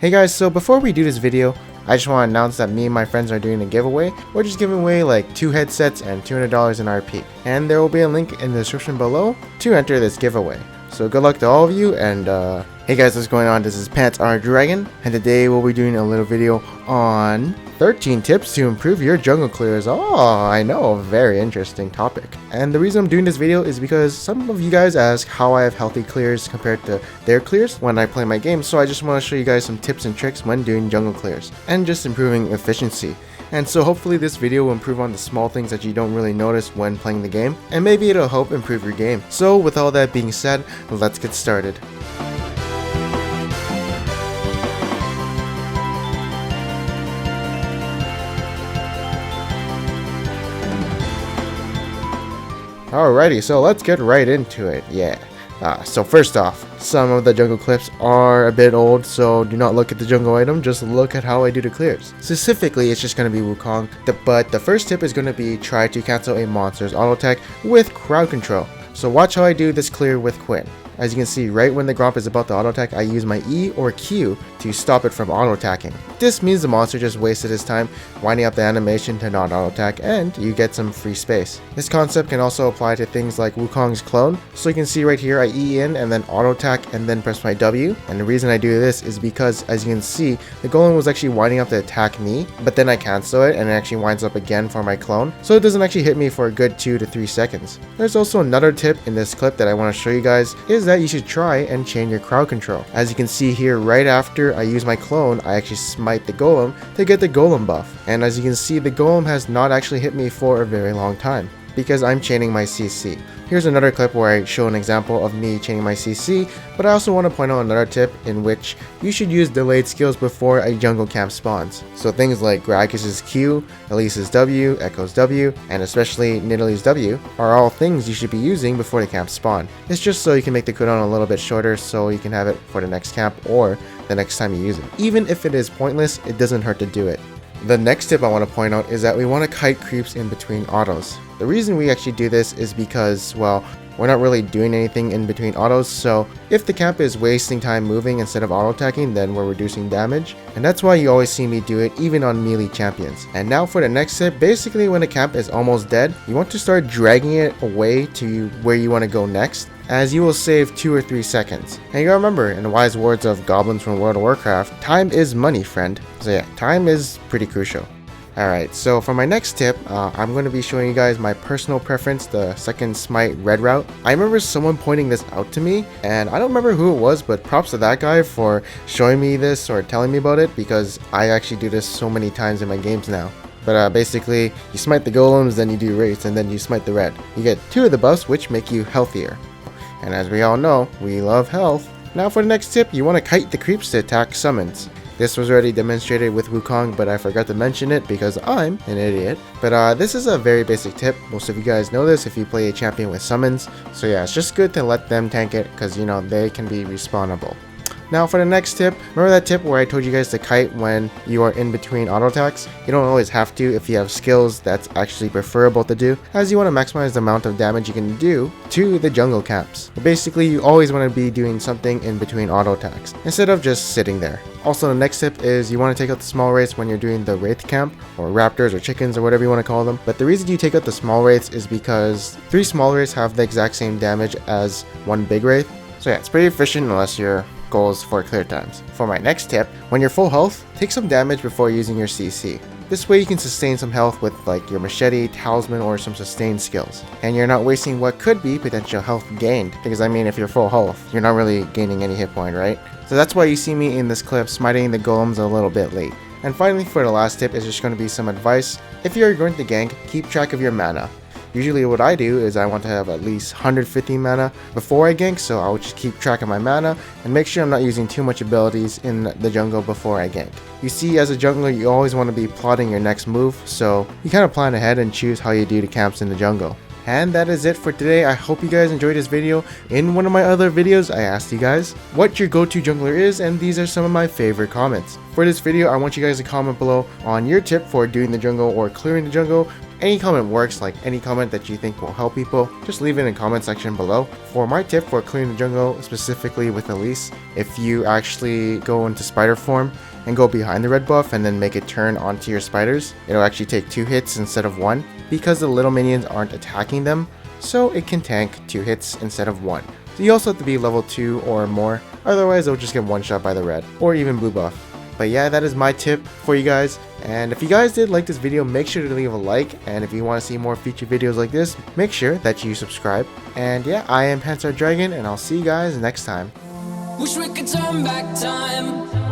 Hey guys, so before we do this video, I just want to announce that me and my friends are doing a giveaway. We're just giving away like 2 headsets and $200 in RP. And there will be a link in the description below to enter this giveaway. So good luck to all of you, and hey guys, what's going on? This is Pants Our Dragon, and today we'll be doing a little video on 13 tips to improve your jungle clears. Oh, I know, a very interesting topic. And the reason I'm doing this video is because some of you guys ask how I have healthy clears compared to their clears when I play my game, so I just want to show you guys some tips and tricks when doing jungle clears, and just improving efficiency. And so hopefully this video will improve on the small things that you don't really notice when playing the game, and maybe it'll help improve your game. So with all that being said, let's get started. Alrighty, so let's get right into it. Yeah. So first off, some of the jungle clips are a bit old, so do not look at the jungle item, just look at how I do the clears. Specifically, it's just going to be Wukong, but the first tip is going to be try to cancel a monster's auto attack with crowd control. So watch how I do this clear with Quinn. As you can see, right when the Gromp is about to auto attack, I use my E or Q to stop it from auto attacking. This means the monster just wasted his time winding up the animation to not auto attack, and you get some free space. This concept can also apply to things like Wukong's clone. So you can see right here, I E in and then auto attack and then press my W. And the reason I do this is because, as you can see, the golem was actually winding up to attack me, but then I cancel it and it actually winds up again for my clone. So it doesn't actually hit me for a good 2 to 3 seconds. There's also another tip in this clip that I want to show you guys, is that you should try and chain your crowd control. As you can see here, right after I use my clone, I actually smite the golem to get the golem buff. And as you can see, the golem has not actually hit me for a very long time, because I'm chaining my CC. Here's another clip where I show an example of me chaining my CC, but I also want to point out another tip in which you should use delayed skills before a jungle camp spawns. So things like Gragas' Q, Elise's W, Echo's W, and especially Nidalee's W are all things you should be using before the camp spawn. It's just so you can make the cooldown a little bit shorter so you can have it for the next camp or the next time you use it. Even if it is pointless, it doesn't hurt to do it. The next tip I want to point out is that we want to kite creeps in between autos. The reason we actually do this is because, well, we're not really doing anything in between autos, so if the camp is wasting time moving instead of auto attacking, then we're reducing damage, and that's why you always see me do it even on melee champions. And now for the next tip, basically when the camp is almost dead, you want to start dragging it away to where you want to go next, as you will save 2 or 3 seconds. And you gotta remember, in the wise words of goblins from World of Warcraft, time is money, friend. So yeah, time is pretty crucial. Alright, so for my next tip, I'm going to be showing you guys my personal preference, the second SMITE red route. I remember someone pointing this out to me, and I don't remember who it was, but props to that guy for showing me this or telling me about it, because I actually do this so many times in my games now. But basically, you smite the golems, then you do wraiths, and then you smite the red. You get 2 of the buffs, which make you healthier. And as we all know, we love health. Now for the next tip, you want to kite the creeps to attack summons. This was already demonstrated with Wukong, but I forgot to mention it because I'm an idiot. But this is a very basic tip. Most of you guys know this if you play a champion with summons. So yeah, it's just good to let them tank it, because you know, they can be respawnable. Now for the next tip, remember that tip where I told you guys to kite when you are in between auto attacks? You don't always have to. If you have skills, that's actually preferable to do, as you want to maximize the amount of damage you can do to the jungle camps. But basically, you always want to be doing something in between auto attacks, instead of just sitting there. Also, the next tip is you want to take out the small wraiths when you're doing the wraith camp, or raptors or chickens or whatever you want to call them. But the reason you take out the small wraiths is because 3 small wraiths have the exact same damage as 1 big wraith. So yeah, it's pretty efficient unless you're goals for clear times. For my next tip, when you're full health, take some damage before using your CC. This way you can sustain some health with like your machete, talisman, or some sustained skills. And you're not wasting what could be potential health gained, because I mean, if you're full health, you're not really gaining any hit point, right? So that's why you see me in this clip smiting the golems a little bit late. And finally, for the last tip is just going to be some advice. If you're going to gank, keep track of your mana. Usually what I do is I want to have at least 150 mana before I gank, so I'll just keep track of my mana and make sure I'm not using too much abilities in the jungle before I gank. You see, as a jungler, you always want to be plotting your next move, so you kind of plan ahead and choose how you do the camps in the jungle. And that is it for today. I hope you guys enjoyed this video. In one of my other videos, I asked you guys what your go-to jungler is, and these are some of my favorite comments. For this video, I want you guys to comment below on your tip for doing the jungle or clearing the jungle, Any comment works, like any comment that you think will help people, just leave it in the comment section below. For my tip for clearing the jungle, specifically with Elise, if you actually go into spider form and go behind the red buff and then make it turn onto your spiders, it'll actually take 2 hits instead of 1 because the little minions aren't attacking them, so it can tank 2 hits instead of 1. So you also have to be level 2 or more, otherwise it'll just get one shot by the red or even blue buff. But yeah, that is my tip for you guys, and if you guys did like this video, make sure to leave a like, and if you want to see more future videos like this, make sure that you subscribe. And yeah, I am Panzer Dragon, and I'll see you guys next time. Wish we could turn back time.